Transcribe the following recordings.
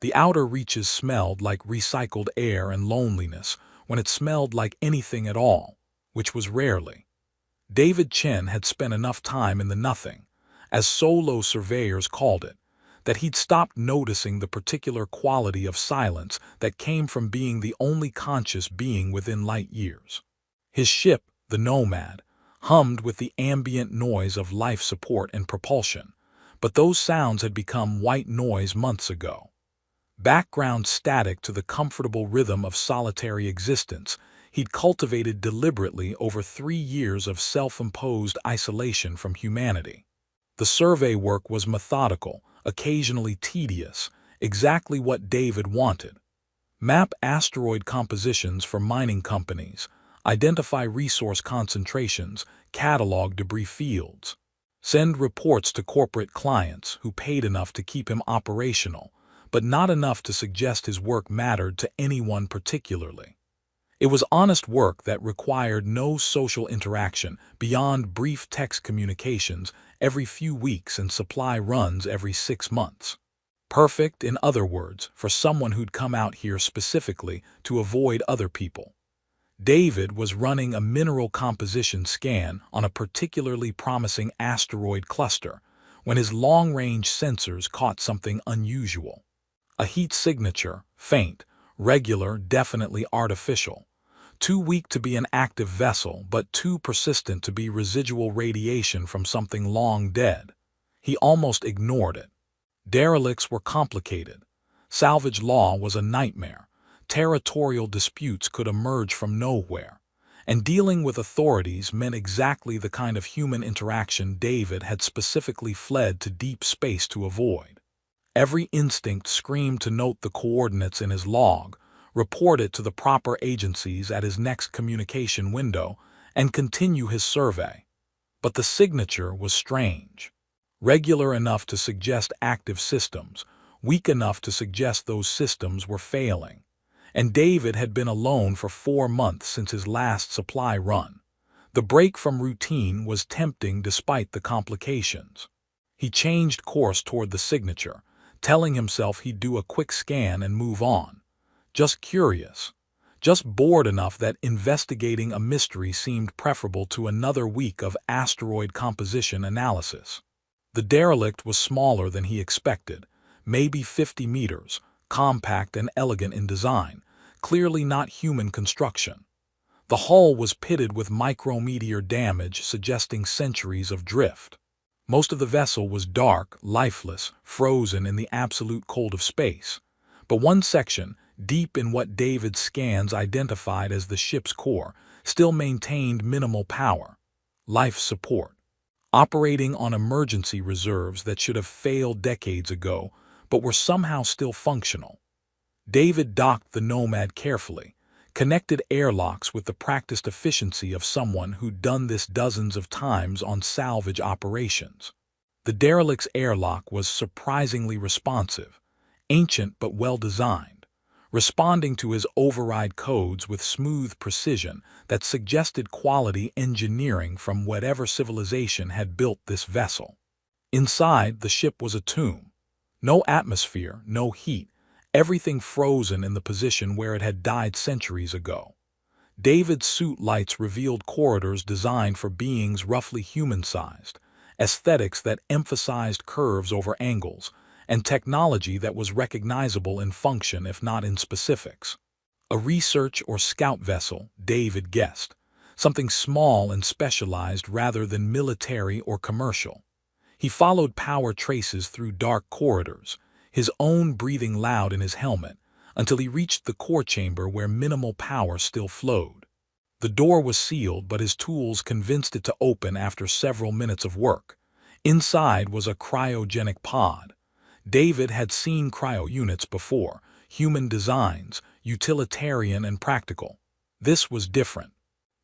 The outer reaches smelled like recycled air and loneliness when it smelled like anything at all, which was rarely. David Chen had spent enough time in the nothing, as solo surveyors called it, that he'd stopped noticing the particular quality of silence that came from being the only conscious being within light years. His ship, the Nomad, hummed with the ambient noise of life support and propulsion, but those sounds had become white noise months ago. Background static to the comfortable rhythm of solitary existence he'd cultivated deliberately over 3 years of self-imposed isolation from humanity. The survey work was methodical, occasionally tedious, exactly what David wanted. Map asteroid compositions for mining companies, identify resource concentrations, catalog debris fields. Send reports to corporate clients who paid enough to keep him operational, but not enough to suggest his work mattered to anyone particularly. It was honest work that required no social interaction beyond brief text communications every few weeks and supply runs every 6 months. Perfect, in other words, for someone who'd come out here specifically to avoid other people. David was running a mineral composition scan on a particularly promising asteroid cluster when his long-range sensors caught something unusual. A heat signature, faint, regular, definitely artificial. Too weak to be an active vessel, but too persistent to be residual radiation from something long dead. He almost ignored it. Derelicts were complicated. Salvage law was a nightmare. Territorial disputes could emerge from nowhere. And dealing with authorities meant exactly the kind of human interaction David had specifically fled to deep space to avoid. Every instinct screamed to note the coordinates in his log, report it to the proper agencies at his next communication window, and continue his survey. But the signature was strange. Regular enough to suggest active systems, weak enough to suggest those systems were failing. And David had been alone for 4 months since his last supply run. The break from routine was tempting despite the complications. He changed course toward the signature, telling himself he'd do a quick scan and move on. Just curious. Just bored enough that investigating a mystery seemed preferable to another week of asteroid composition analysis. The derelict was smaller than he expected, maybe 50 meters, compact and elegant in design, clearly not human construction. The hull was pitted with micrometeor damage suggesting centuries of drift. Most of the vessel was dark, lifeless, frozen in the absolute cold of space. But one section, deep in what David's scans identified as the ship's core, still maintained minimal power. Life support. Operating on emergency reserves that should have failed decades ago, but were somehow still functional. David docked the Nomad carefully, connected airlocks with the practiced efficiency of someone who'd done this dozens of times on salvage operations. The derelict's airlock was surprisingly responsive, ancient but well-designed, responding to his override codes with smooth precision that suggested quality engineering from whatever civilization had built this vessel. Inside, the ship was a tomb. No atmosphere, no heat, everything frozen in the position where it had died centuries ago. David's suit lights revealed corridors designed for beings roughly human-sized, aesthetics that emphasized curves over angles, and technology that was recognizable in function if not in specifics. A research or scout vessel, David guessed, something small and specialized rather than military or commercial. He followed power traces through dark corridors, his own breathing loud in his helmet, until he reached the core chamber where minimal power still flowed. The door was sealed, but his tools convinced it to open after several minutes of work. Inside was a cryogenic pod. David had seen cryo units before, human designs, utilitarian and practical. This was different.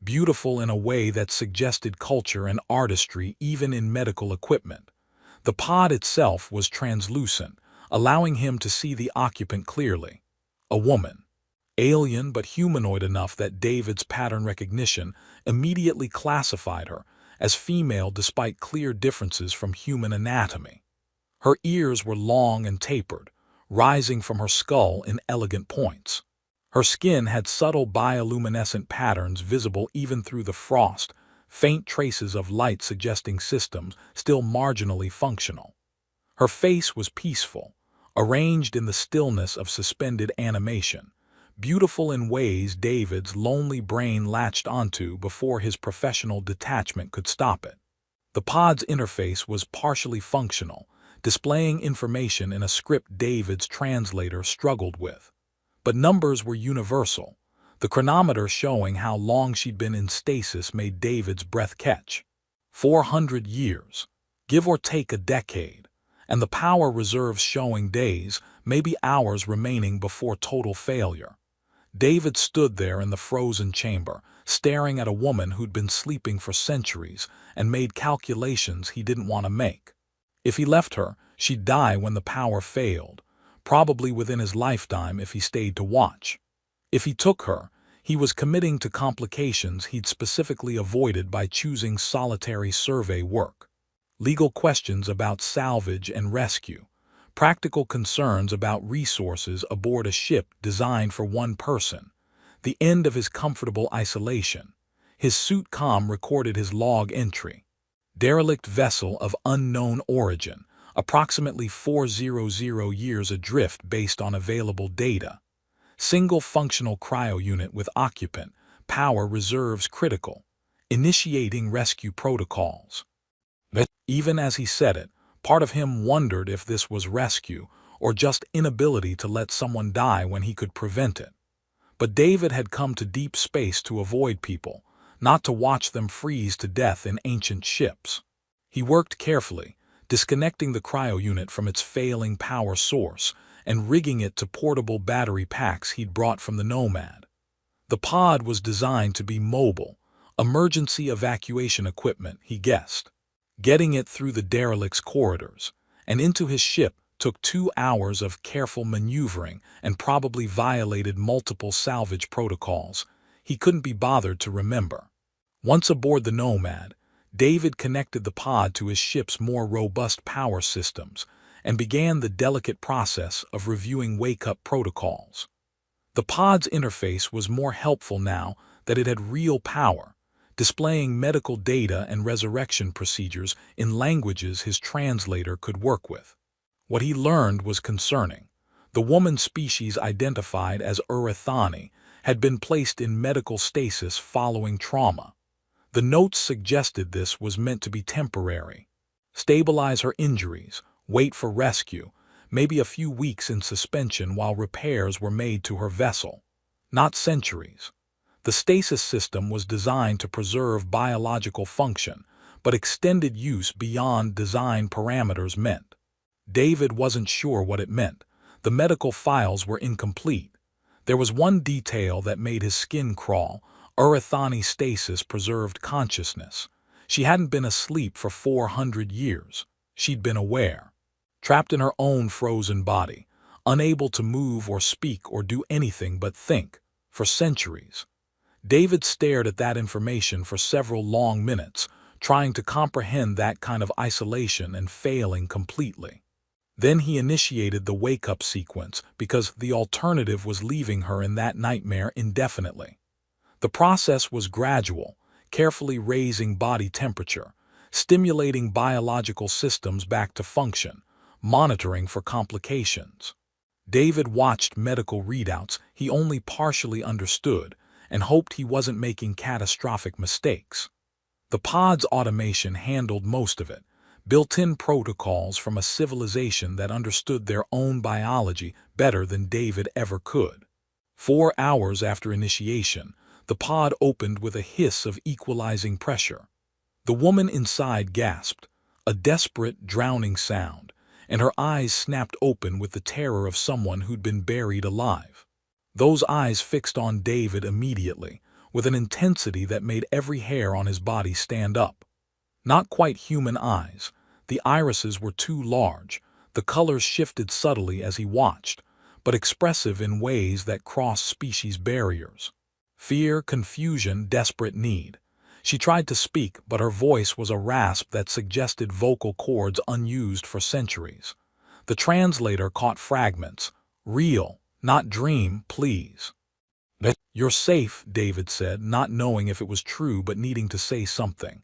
Beautiful in a way that suggested culture and artistry even in medical equipment. The pod itself was translucent, allowing him to see the occupant clearly. A woman. Alien but humanoid enough that David's pattern recognition immediately classified her as female despite clear differences from human anatomy. Her ears were long and tapered, rising from her skull in elegant points. Her skin had subtle bioluminescent patterns visible even through the frost, faint traces of light suggesting systems still marginally functional. Her face was peaceful, arranged in the stillness of suspended animation, beautiful in ways David's lonely brain latched onto before his professional detachment could stop it. The pod's interface was partially functional, displaying information in a script David's translator struggled with. But numbers were universal. The chronometer showing how long she'd been in stasis made David's breath catch. 400 years, give or take a decade, and the power reserves showing days, maybe hours remaining before total failure. David stood there in the frozen chamber, staring at a woman who'd been sleeping for centuries and made calculations he didn't want to make. If he left her, she'd die when the power failed, probably within his lifetime if he stayed to watch. If he took her, he was committing to complications he'd specifically avoided by choosing solitary survey work. Legal questions about salvage and rescue, practical concerns about resources aboard a ship designed for one person, the end of his comfortable isolation. His suit comm recorded his log entry. Derelict vessel of unknown origin, approximately 400 years adrift based on available data. Single functional cryo unit with occupant, power reserves critical. Initiating rescue protocols. But even as he said it, part of him wondered if this was rescue or just inability to let someone die when he could prevent it. But David had come to deep space to avoid people, not to watch them freeze to death in ancient ships. He worked carefully, disconnecting the cryo unit from its failing power source and rigging it to portable battery packs he'd brought from the Nomad. The pod was designed to be mobile, emergency evacuation equipment, he guessed. Getting it through the derelict's corridors and into his ship took 2 hours of careful maneuvering and probably violated multiple salvage protocols he couldn't be bothered to remember. Once aboard the Nomad, David connected the pod to his ship's more robust power systems and began the delicate process of reviewing wake-up protocols. The pod's interface was more helpful now that it had real power, displaying medical data and resurrection procedures in languages his translator could work with. What he learned was concerning. The woman species identified as Urethani had been placed in medical stasis following trauma. The notes suggested this was meant to be temporary. Stabilize her injuries, wait for rescue, maybe a few weeks in suspension while repairs were made to her vessel. Not centuries. The stasis system was designed to preserve biological function, but extended use beyond design parameters meant. David wasn't sure what it meant. The medical files were incomplete. There was one detail that made his skin crawl. Urethani's stasis preserved consciousness. She hadn't been asleep for 400 years. She'd been aware. Trapped in her own frozen body, unable to move or speak or do anything but think, for centuries. David stared at that information for several long minutes, trying to comprehend that kind of isolation and failing completely. Then he initiated the wake-up sequence because the alternative was leaving her in that nightmare indefinitely. The process was gradual, carefully raising body temperature, stimulating biological systems back to function, monitoring for complications. David watched medical readouts he only partially understood and hoped he wasn't making catastrophic mistakes. The pod's automation handled most of it, built-in protocols from a civilization that understood their own biology better than David ever could. 4 hours after initiation, the pod opened with a hiss of equalizing pressure. The woman inside gasped, a desperate, drowning sound, and her eyes snapped open with the terror of someone who'd been buried alive. Those eyes fixed on David immediately, with an intensity that made every hair on his body stand up. Not quite human eyes. The irises were too large. The colors shifted subtly as he watched, but expressive in ways that crossed species barriers. Fear, confusion, desperate need. She tried to speak, but her voice was a rasp that suggested vocal cords unused for centuries. The translator caught fragments. "Real, not dream, please." "You're safe," David said, not knowing if it was true but needing to say something.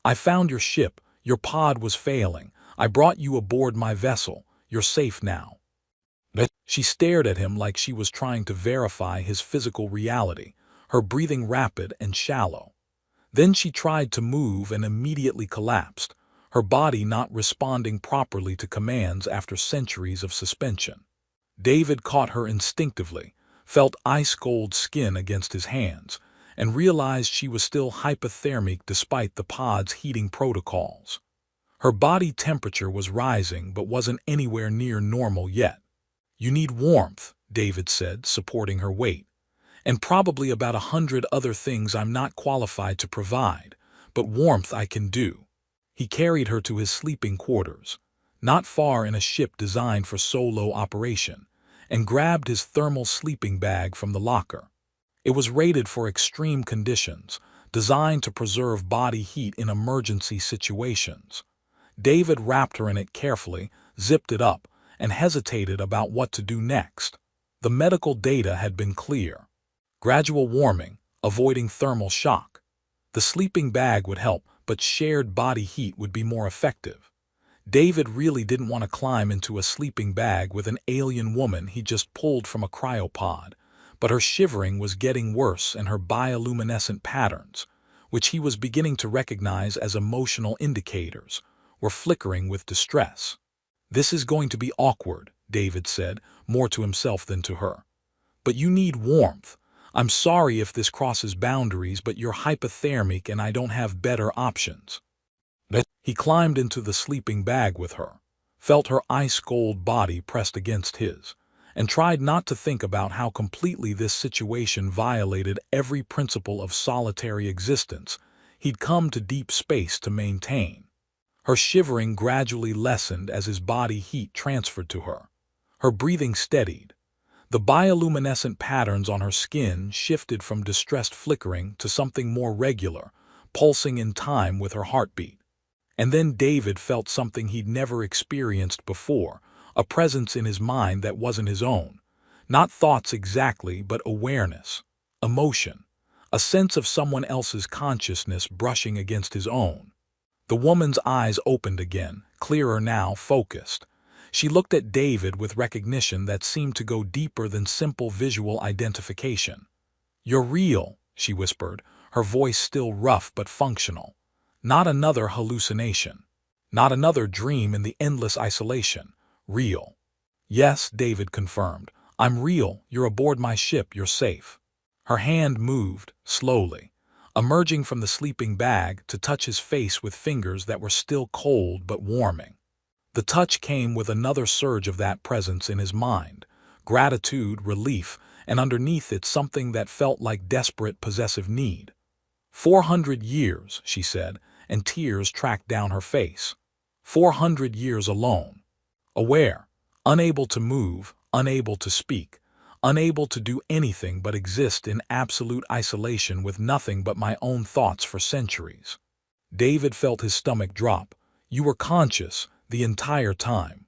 "I found your ship. Your pod was failing. I brought you aboard my vessel. You're safe now." She stared at him like she was trying to verify his physical reality, her breathing rapid and shallow. Then she tried to move and immediately collapsed, her body not responding properly to commands after centuries of suspension. David caught her instinctively, felt ice-cold skin against his hands, and realized she was still hypothermic despite the pod's heating protocols. Her body temperature was rising but wasn't anywhere near normal yet. "You need warmth," David said, supporting her weight, "and probably about 100 other things I'm not qualified to provide, but warmth I can do." He carried her to his sleeping quarters, not far in a ship designed for solo operation, and grabbed his thermal sleeping bag from the locker. It was rated for extreme conditions, designed to preserve body heat in emergency situations. David wrapped her in it carefully, zipped it up, and hesitated about what to do next. The medical data had been clear. Gradual warming, avoiding thermal shock. The sleeping bag would help, but shared body heat would be more effective. David really didn't want to climb into a sleeping bag with an alien woman he just pulled from a cryopod, but her shivering was getting worse and her bioluminescent patterns, which he was beginning to recognize as emotional indicators, were flickering with distress. "This is going to be awkward," David said, more to himself than to her. "But you need warmth. I'm sorry if this crosses boundaries, but you're hypothermic and I don't have better options." He climbed into the sleeping bag with her, felt her ice-cold body pressed against his, and tried not to think about how completely this situation violated every principle of solitary existence he'd come to deep space to maintain. Her shivering gradually lessened as his body heat transferred to her. Her breathing steadied. The bioluminescent patterns on her skin shifted from distressed flickering to something more regular, pulsing in time with her heartbeat. And then David felt something he'd never experienced before, a presence in his mind that wasn't his own. Not thoughts exactly, but awareness, emotion, a sense of someone else's consciousness brushing against his own. The woman's eyes opened again, clearer now, focused. She looked at David with recognition that seemed to go deeper than simple visual identification. "You're real," she whispered, her voice still rough but functional. "Not another hallucination. Not another dream in the endless isolation. Real." "Yes," David confirmed. "I'm real. You're aboard my ship. You're safe." Her hand moved, slowly, emerging from the sleeping bag to touch his face with fingers that were still cold but warming. The touch came with another surge of that presence in his mind, gratitude, relief, and underneath it something that felt like desperate possessive need. 400 years, she said, and tears tracked down her face. 400 years alone. Aware, unable to move, unable to speak, unable to do anything but exist in absolute isolation with nothing but my own thoughts for centuries. David felt his stomach drop. "You were conscious the entire time."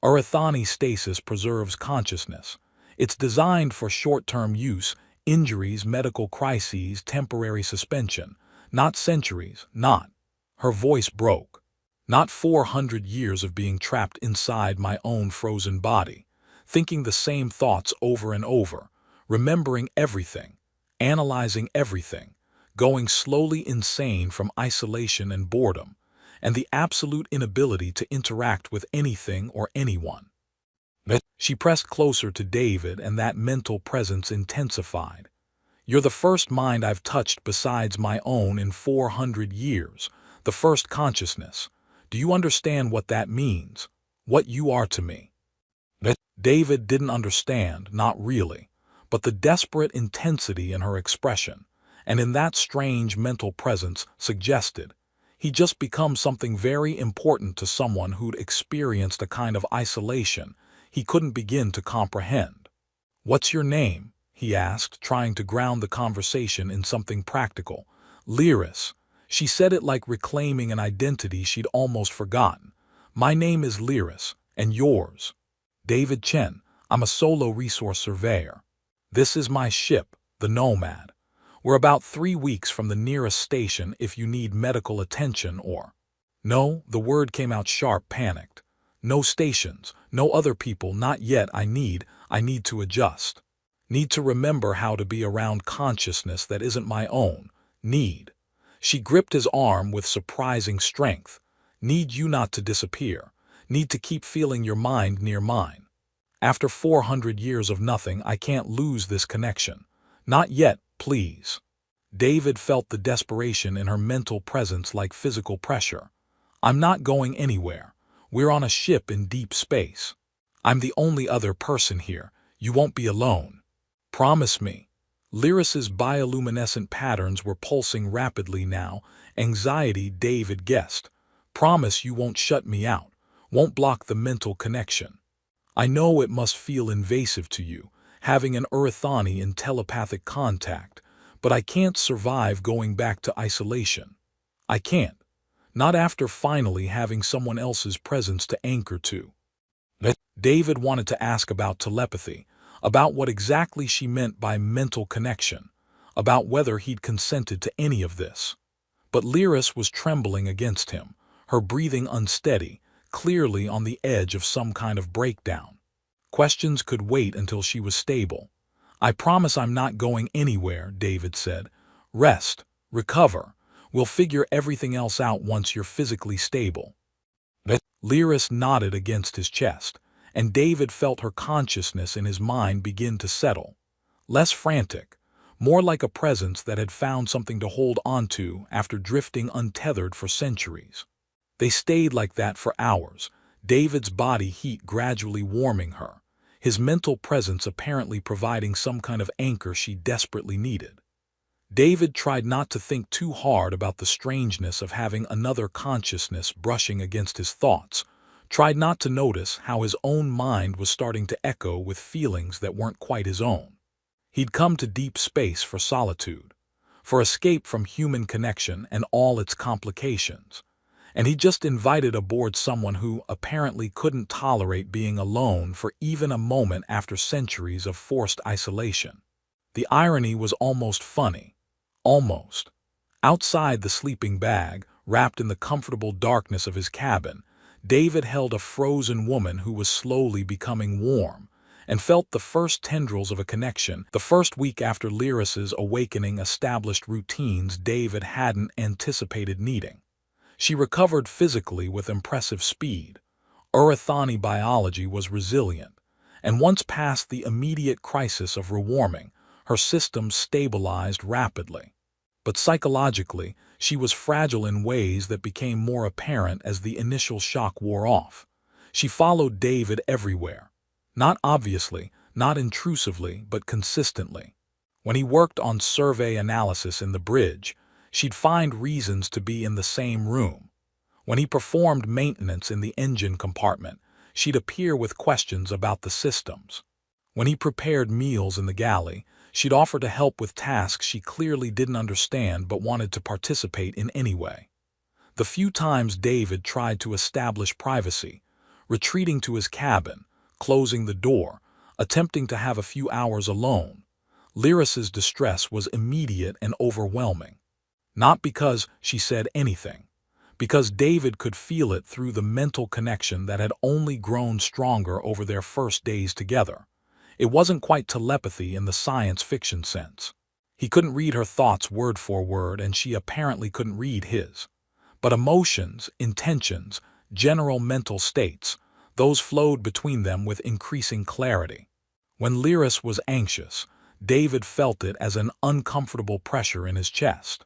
Arathani stasis preserves consciousness. It's designed for short-term use, injuries, medical crises, temporary suspension. Not centuries, not. Her voice broke. Not 400 years of being trapped inside my own frozen body, thinking the same thoughts over and over, remembering everything, analyzing everything, going slowly insane from isolation and boredom, and the absolute inability to interact with anything or anyone. She pressed closer to David, and that mental presence intensified. "You're the first mind I've touched besides my own in 400 years, the first consciousness. Do you understand what that means? What you are to me?" David didn't understand, not really, but the desperate intensity in her expression, and in that strange mental presence, suggested he'd just become something very important to someone who'd experienced a kind of isolation he couldn't begin to comprehend. "What's your name?" he asked, trying to ground the conversation in something practical. "Lyris." She said it like reclaiming an identity she'd almost forgotten. "My name is Lyris, And yours? David Chen. I'm a solo resource surveyor. This is my ship, the Nomad. We're about 3 weeks from the nearest station if you need medical attention or... No, the word came out sharp, panicked. No stations, no other people, not yet. I need to adjust. Need to remember how to be around consciousness that isn't my own. Need. She gripped his arm with surprising strength. Need you not to disappear. Need to keep feeling your mind near mine. After 400 years of nothing, I can't lose this connection. Not yet, please. David felt the desperation in her mental presence like physical pressure. I'm not going anywhere. We're on a ship in deep space. I'm the only other person here. You won't be alone. Promise me. Lyris's bioluminescent patterns were pulsing rapidly now. Anxiety, David guessed. Promise you won't shut me out. Won't block the mental connection. I know it must feel invasive to you, having an Earthani in telepathic contact, but I can't survive going back to isolation. I can't. Not after finally having someone else's presence to anchor to. David wanted to ask about telepathy, about what exactly she meant by mental connection, about whether he'd consented to any of this. But Lyris was trembling against him, her breathing unsteady, clearly on the edge of some kind of breakdown. Questions could wait until she was stable. I promise I'm not going anywhere, David said. Rest, recover. We'll figure everything else out once you're physically stable. Lyris nodded against his chest, and David felt her consciousness in his mind begin to settle. Less frantic, more like a presence that had found something to hold onto after drifting untethered for centuries. They stayed like that for hours, David's body heat gradually warming her, his mental presence apparently providing some kind of anchor she desperately needed. David tried not to think too hard about the strangeness of having another consciousness brushing against his thoughts, tried not to notice how his own mind was starting to echo with feelings that weren't quite his own. He'd come to deep space for solitude, for escape from human connection and all its complications. And he just invited aboard someone who apparently couldn't tolerate being alone for even a moment after centuries of forced isolation. The irony was almost funny. Almost. Outside the sleeping bag, wrapped in the comfortable darkness of his cabin, David held a frozen woman who was slowly becoming warm, and felt the first tendrils of a connection. The first week after Lyris's awakening established routines David hadn't anticipated needing. She recovered physically with impressive speed. Earthani biology was resilient, and once past the immediate crisis of rewarming, her systems stabilized rapidly. But psychologically, she was fragile in ways that became more apparent as the initial shock wore off. She followed David everywhere. Not obviously, not intrusively, but consistently. When he worked on survey analysis in the bridge, she'd find reasons to be in the same room. When he performed maintenance in the engine compartment, she'd appear with questions about the systems. When he prepared meals in the galley, she'd offer to help with tasks she clearly didn't understand but wanted to participate in anyway. The few times David tried to establish privacy, retreating to his cabin, closing the door, attempting to have a few hours alone, Lyris's distress was immediate and overwhelming. Not because she said anything, because David could feel it through the mental connection that had only grown stronger over their first days together. It wasn't quite telepathy in the science fiction sense. He couldn't read her thoughts word for word, and she apparently couldn't read his. But emotions, intentions, general mental states, those flowed between them with increasing clarity. When Lyris was anxious, David felt it as an uncomfortable pressure in his chest.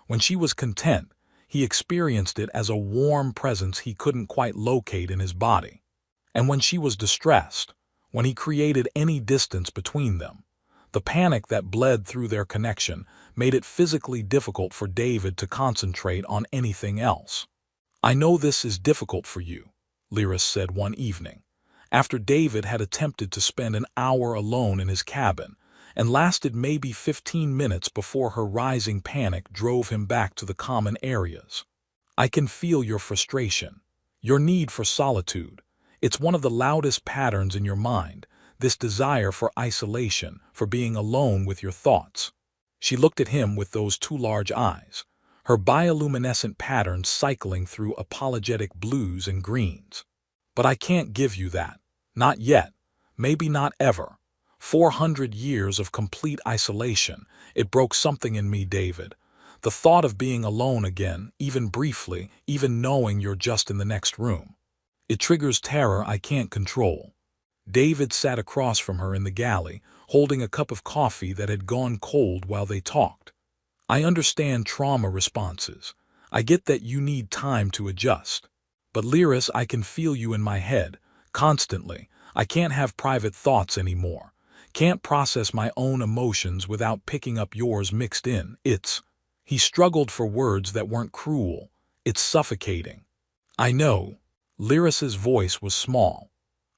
When she was content, he experienced it as a warm presence he couldn't quite locate in his body. And when she was distressed, when he created any distance between them, the panic that bled through their connection made it physically difficult for David to concentrate on anything else. I know this is difficult for you, Lyris said one evening, after David had attempted to spend an hour alone in his cabin, and lasted maybe 15 minutes before her rising panic drove him back to the common areas. I can feel your frustration, your need for solitude. It's one of the loudest patterns in your mind, this desire for isolation, for being alone with your thoughts. She looked at him with those two large eyes, her bioluminescent patterns cycling through apologetic blues and greens. But I can't give you that. Not yet. Maybe not ever. 400 years of complete isolation. It broke something in me, David. The thought of being alone again, even briefly, even knowing you're just in the next room. It triggers terror I can't control. David sat across from her in the galley, holding a cup of coffee that had gone cold while they talked. I understand trauma responses. I get that you need time to adjust. But Lyris, I can feel you in my head, constantly. I can't have private thoughts anymore. Can't process my own emotions without picking up yours mixed in. He struggled for words that weren't cruel. It's suffocating. I know. Lyris's voice was small.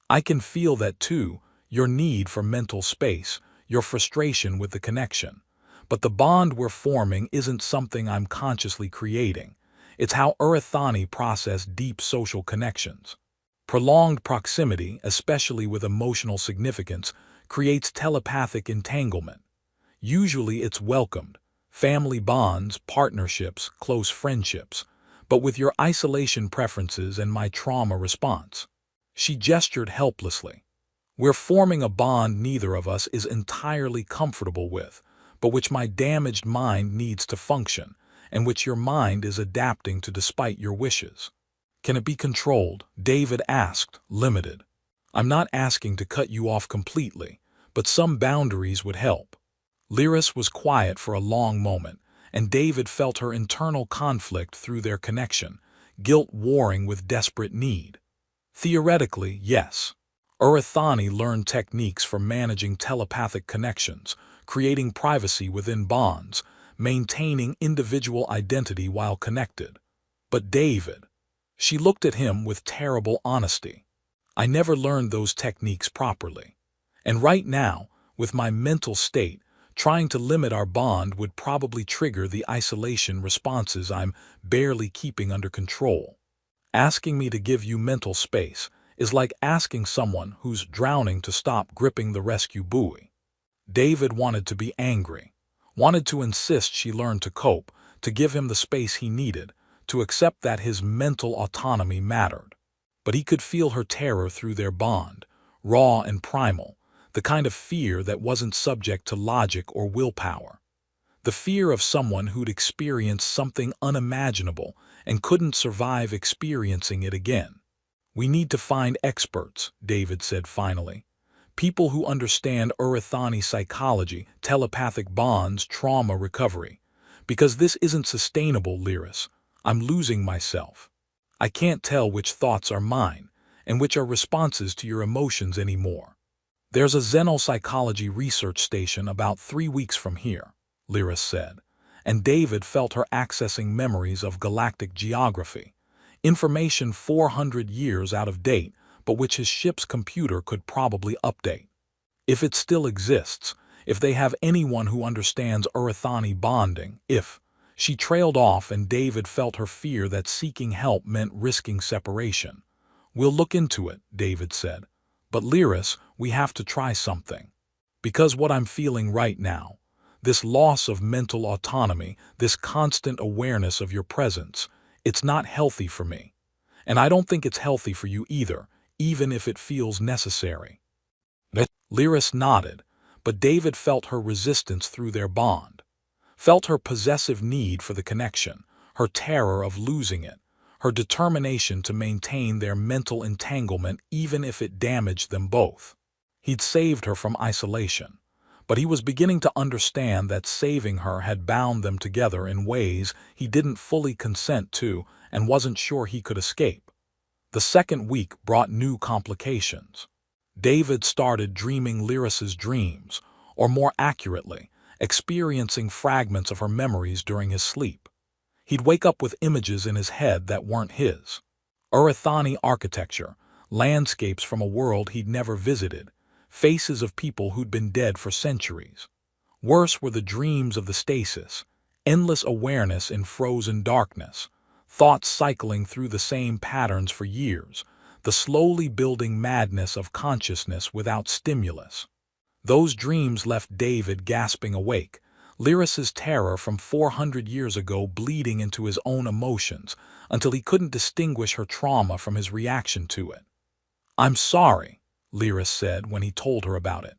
I can feel that too, your need for mental space, your frustration with the connection. But the bond we're forming isn't something I'm consciously creating. It's how Urethani process deep social connections. Prolonged proximity, especially with emotional significance, creates telepathic entanglement. Usually it's welcomed. Family bonds, partnerships, close friendships. But with your isolation preferences and my trauma response. She gestured helplessly. We're forming a bond neither of us is entirely comfortable with, but which my damaged mind needs to function, and which your mind is adapting to despite your wishes. Can it be controlled? David asked, limited. I'm not asking to cut you off completely, but some boundaries would help. Lyris was quiet for a long moment, and David felt her internal conflict through their connection, guilt warring with desperate need. Theoretically, yes. Urethani learned techniques for managing telepathic connections, creating privacy within bonds, maintaining individual identity while connected. But David, she looked at him with terrible honesty. I never learned those techniques properly. And right now, with my mental state, trying to limit our bond would probably trigger the isolation responses I'm barely keeping under control. Asking me to give you mental space is like asking someone who's drowning to stop gripping the rescue buoy. David wanted to be angry, wanted to insist she learn to cope, to give him the space he needed, to accept that his mental autonomy mattered. But he could feel her terror through their bond, raw and primal, the kind of fear that wasn't subject to logic or willpower. The fear of someone who'd experienced something unimaginable and couldn't survive experiencing it again. We need to find experts, David said finally. People who understand Urethani psychology, telepathic bonds, trauma recovery. Because this isn't sustainable, Lyris. I'm losing myself. I can't tell which thoughts are mine and which are responses to your emotions anymore. There's a xenopsychology research station about 3 weeks from here, Lyris said, and David felt her accessing memories of galactic geography, information 400 years out of date, but which his ship's computer could probably update. If it still exists, if they have anyone who understands Urethani bonding, she trailed off and David felt her fear that seeking help meant risking separation. We'll look into it, David said. But Lyris, we have to try something. Because what I'm feeling right now, this loss of mental autonomy, this constant awareness of your presence, it's not healthy for me. And I don't think it's healthy for you either, even if it feels necessary. Lyris nodded, but David felt her resistance through their bond, felt her possessive need for the connection, her terror of losing it, her determination to maintain their mental entanglement even if it damaged them both. He'd saved her from isolation, but he was beginning to understand that saving her had bound them together in ways he didn't fully consent to and wasn't sure he could escape. The second week brought new complications. David started dreaming Lyris's dreams, or more accurately, experiencing fragments of her memories during his sleep. He'd wake up with images in his head that weren't his. Urethani architecture, landscapes from a world he'd never visited, faces of people who'd been dead for centuries. Worse were the dreams of the stasis, endless awareness in frozen darkness, thoughts cycling through the same patterns for years, the slowly building madness of consciousness without stimulus. Those dreams left David gasping awake, Lyris's terror from 400 years ago bleeding into his own emotions until he couldn't distinguish her trauma from his reaction to it. "I'm sorry," Lyris said when he told her about it.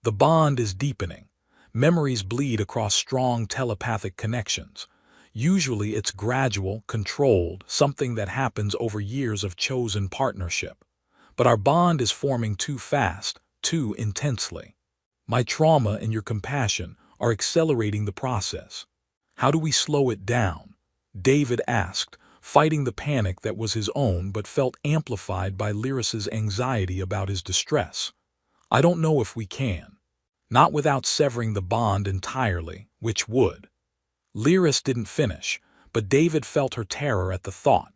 "The bond is deepening. Memories bleed across strong telepathic connections. Usually it's gradual, controlled, something that happens over years of chosen partnership. But our bond is forming too fast, too intensely. My trauma and your compassion are accelerating the process. How do we slow it down?" David asked, fighting the panic that was his own but felt amplified by Lyris's anxiety about his distress. "I don't know if we can. Not without severing the bond entirely, which would." Lyris didn't finish, but David felt her terror at the thought,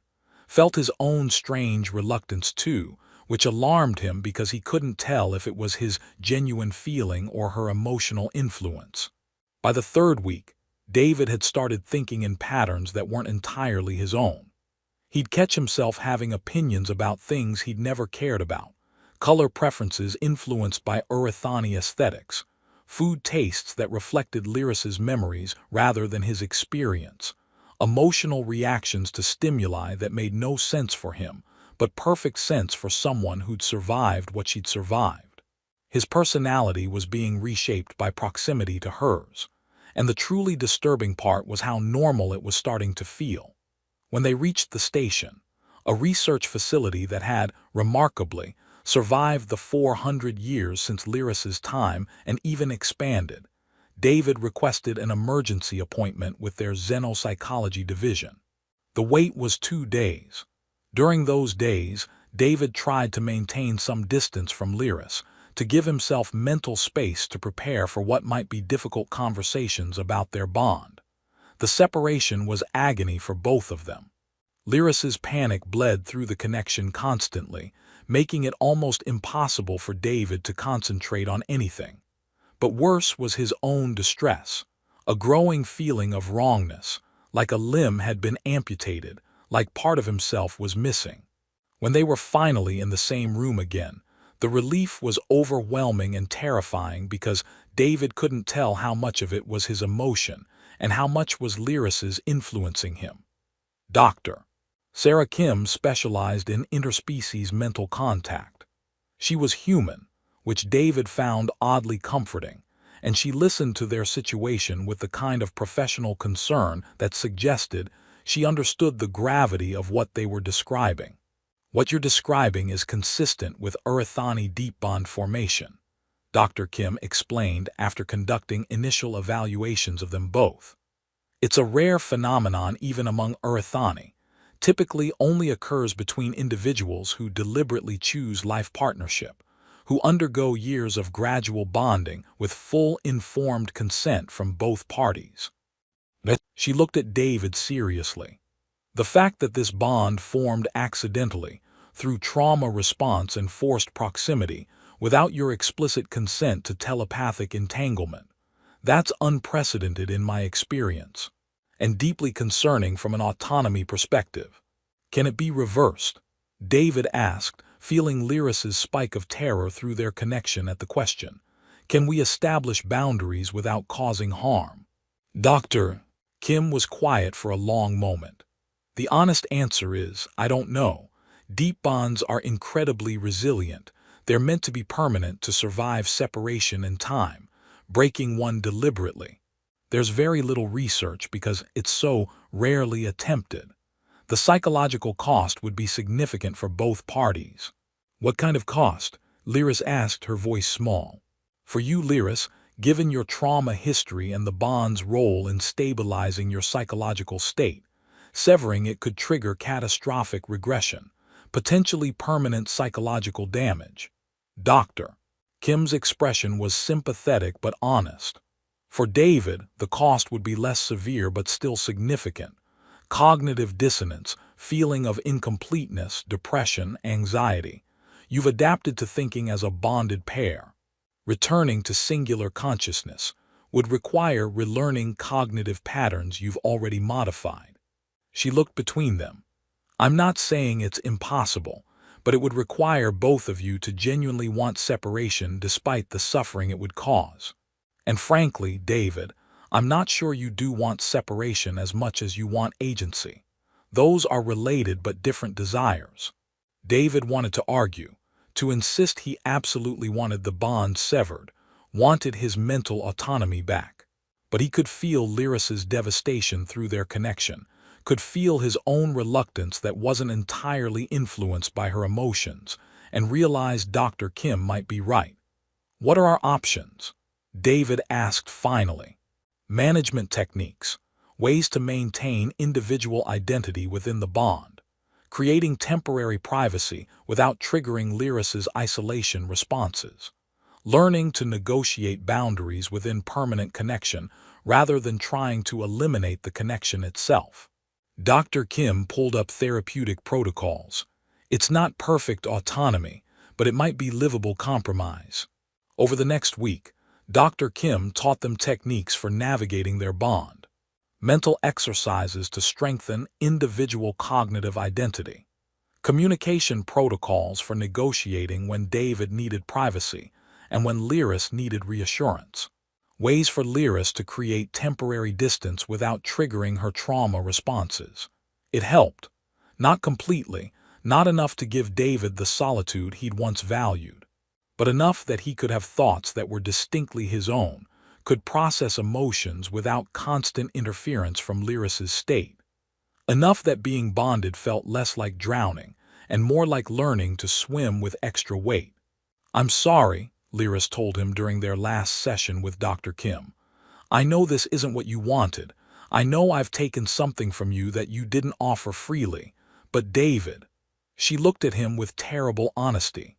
felt his own strange reluctance too, which alarmed him because he couldn't tell if it was his genuine feeling or her emotional influence. By the third week, David had started thinking in patterns that weren't entirely his own. He'd catch himself having opinions about things he'd never cared about, color preferences influenced by Urethani aesthetics, food tastes that reflected Lyris's memories rather than his experience, emotional reactions to stimuli that made no sense for him, but perfect sense for someone who'd survived what she'd survived. His personality was being reshaped by proximity to hers, and the truly disturbing part was how normal it was starting to feel. When they reached the station, a research facility that had, remarkably, survived the 400 years since Lyris's time and even expanded, David requested an emergency appointment with their xenopsychology division. The wait was 2 days. During those days, David tried to maintain some distance from Lyris, to give himself mental space to prepare for what might be difficult conversations about their bond. The separation was agony for both of them. Lyris's panic bled through the connection constantly, making it almost impossible for David to concentrate on anything. But worse was his own distress, a growing feeling of wrongness, like a limb had been amputated, like part of himself was missing. When they were finally in the same room again, the relief was overwhelming and terrifying because David couldn't tell how much of it was his emotion and how much was Lyris's influencing him. Dr. Sarah Kim specialized in interspecies mental contact. She was human, which David found oddly comforting, and she listened to their situation with the kind of professional concern that suggested she understood the gravity of what they were describing. "What you're describing is consistent with Urethani deep bond formation," Dr. Kim explained after conducting initial evaluations of them both. "It's a rare phenomenon even among Urethani, typically only occurs between individuals who deliberately choose life partnership, who undergo years of gradual bonding with full informed consent from both parties." She looked at David seriously. "The fact that this bond formed accidentally, through trauma response and forced proximity, without your explicit consent to telepathic entanglement, that's unprecedented in my experience, and deeply concerning from an autonomy perspective. Can it be reversed?" David asked, feeling Lyris's spike of terror through their connection at the question. "Can we establish boundaries without causing harm?" Dr. Kim was quiet for a long moment. "The honest answer is, I don't know. Deep bonds are incredibly resilient. They're meant to be permanent to survive separation and time, breaking one deliberately. There's very little research because it's so rarely attempted. The psychological cost would be significant for both parties." "What kind of cost?" Lyris asked, her voice small. "For you, Lyris, given your trauma history and the bond's role in stabilizing your psychological state, severing it could trigger catastrophic regression, potentially permanent psychological damage." Dr. Kim's expression was sympathetic but honest. "For David, the cost would be less severe but still significant. Cognitive dissonance, feeling of incompleteness, depression, anxiety. You've adapted to thinking as a bonded pair. Returning to singular consciousness would require relearning cognitive patterns you've already modified." She looked between them. "I'm not saying it's impossible, but it would require both of you to genuinely want separation despite the suffering it would cause. And frankly, David, I'm not sure you do want separation as much as you want agency. Those are related but different desires. David wanted to argue, to insist he absolutely wanted the bond severed, wanted his mental autonomy back. But he could feel Lyris's devastation through their connection, could feel his own reluctance that wasn't entirely influenced by her emotions, and realized Dr. Kim might be right. What are our options? David asked finally. Management techniques, ways to maintain individual identity within the bond, creating temporary privacy without triggering Lyris's isolation responses, learning to negotiate boundaries within permanent connection rather than trying to eliminate the connection itself. Dr. Kim pulled up therapeutic protocols. It's not perfect autonomy, but it might be livable compromise. Over the next week, Dr. Kim taught them techniques for navigating their bond, mental exercises to strengthen individual cognitive identity, communication protocols for negotiating when David needed privacy and when Lyris needed reassurance, ways for Lyris to create temporary distance without triggering her trauma responses. It helped. Not completely, not enough to give David the solitude he'd once valued, but enough that he could have thoughts that were distinctly his own, could process emotions without constant interference from Lyris's state. Enough that being bonded felt less like drowning and more like learning to swim with extra weight. "I'm sorry," Lyris told him during their last session with Dr. Kim. "I know this isn't what you wanted. I know I've taken something from you that you didn't offer freely. But David," she looked at him with terrible honesty,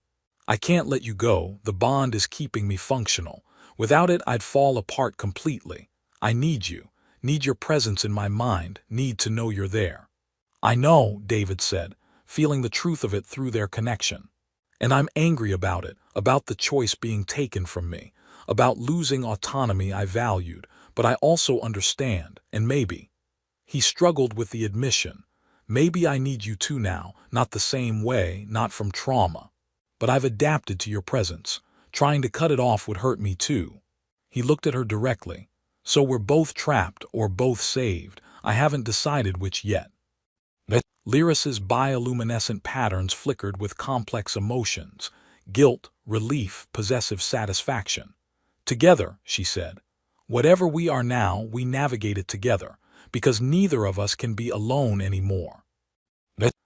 "I can't let you go. The bond is keeping me functional. Without it, I'd fall apart completely. I need you, need your presence in my mind, need to know you're there." "I know," David said, feeling the truth of it through their connection. "And I'm angry about it, about the choice being taken from me, about losing autonomy I valued, but I also understand, and maybe." He struggled with the admission. "Maybe I need you too now, not the same way, not from trauma. But I've adapted to your presence. Trying to cut it off would hurt me too." He looked at her directly. "So we're both trapped or both saved. I haven't decided which yet." Lyris's bioluminescent patterns flickered with complex emotions: guilt, relief, possessive satisfaction. "Together," she said. "Whatever we are now, we navigate it together, because neither of us can be alone anymore."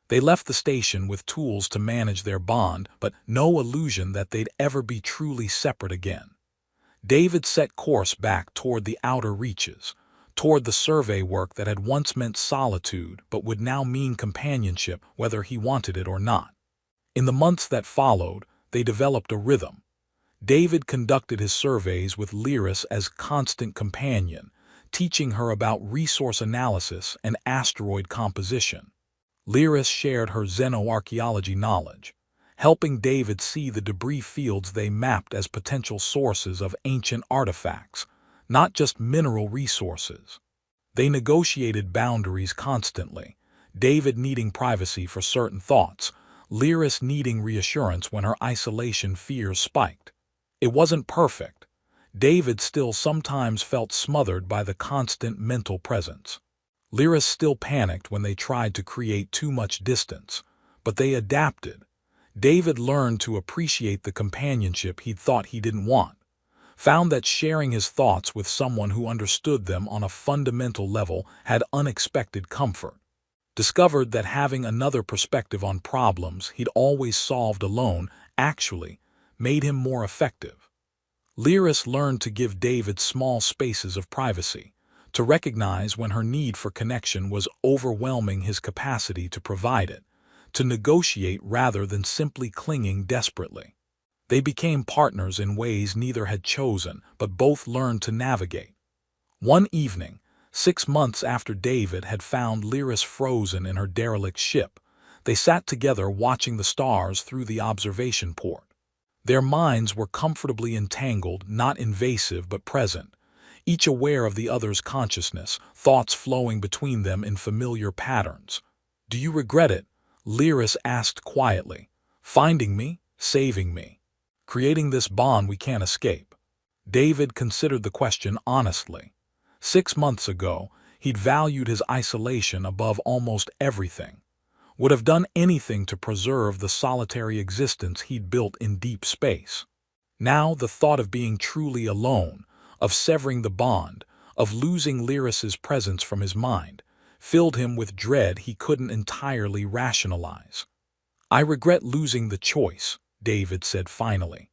They left the station with tools to manage their bond, but no illusion that they'd ever be truly separate again. David set course back toward the outer reaches, toward the survey work that had once meant solitude but would now mean companionship whether he wanted it or not. In the months that followed, they developed a rhythm. David conducted his surveys with Lyris as constant companion, teaching her about resource analysis and asteroid composition. Lyris shared her xenoarchaeology knowledge, helping David see the debris fields they mapped as potential sources of ancient artifacts, not just mineral resources. They negotiated boundaries constantly, David needing privacy for certain thoughts, Lyris needing reassurance when her isolation fears spiked. It wasn't perfect. David still sometimes felt smothered by the constant mental presence. Lyris still panicked when they tried to create too much distance, but they adapted. David learned to appreciate the companionship he'd thought he didn't want, found that sharing his thoughts with someone who understood them on a fundamental level had unexpected comfort, discovered that having another perspective on problems he'd always solved alone actually made him more effective. Lyris learned to give David small spaces of privacy, to recognize when her need for connection was overwhelming his capacity to provide it, to negotiate rather than simply clinging desperately. They became partners in ways neither had chosen, but both learned to navigate. One evening, 6 months after David had found Lyris frozen in her derelict ship, they sat together watching the stars through the observation port. Their minds were comfortably entangled, not invasive but present, each aware of the other's consciousness, thoughts flowing between them in familiar patterns. "Do you regret it?" Lyris asked quietly. Finding me, saving me, creating this bond we can't escape. David considered the question honestly. 6 months ago, he'd valued his isolation above almost everything, would have done anything to preserve the solitary existence he'd built in deep space. Now the thought of being truly alone, of severing the bond, of losing Lyris's presence from his mind, filled him with dread he couldn't entirely rationalize. "I regret losing the choice," David said finally.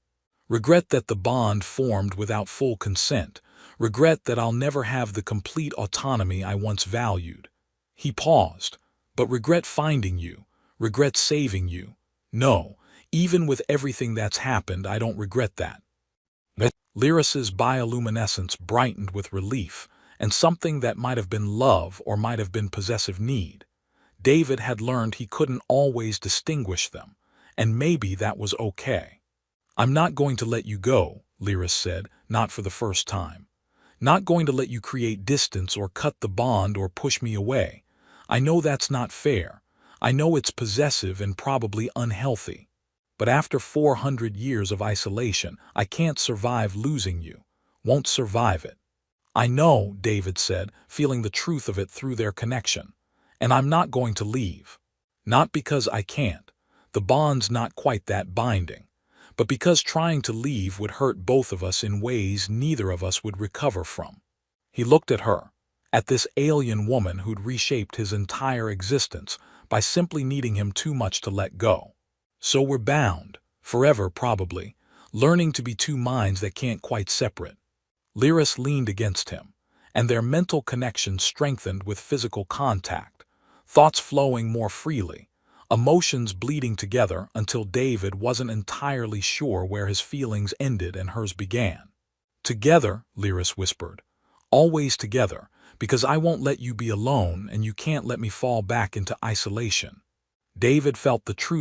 "Regret that the bond formed without full consent. Regret that I'll never have the complete autonomy I once valued." He paused. "But regret finding you, regret saving you. No, even with everything that's happened, I don't regret that." Lyris's bioluminescence brightened with relief, and something that might have been love or might have been possessive need. David had learned he couldn't always distinguish them, and maybe that was okay. "I'm not going to let you go," Lyris said, "not for the first time. Not going to let you create distance or cut the bond or push me away. I know that's not fair. I know it's possessive and probably unhealthy. But after 400 years of isolation, I can't survive losing you. Won't survive it." "I know," David said, feeling the truth of it through their connection. "And I'm not going to leave. Not because I can't. The bond's not quite that binding. But because trying to leave would hurt both of us in ways neither of us would recover from." He looked at her, at this alien woman who'd reshaped his entire existence by simply needing him too much to let go. "So we're bound, forever probably, learning to be two minds that can't quite separate." Lyris leaned against him, and their mental connection strengthened with physical contact, thoughts flowing more freely, emotions bleeding together until David wasn't entirely sure where his feelings ended and hers began. "Together," Lyris whispered, "always together, because I won't let you be alone and you can't let me fall back into isolation." David felt the truth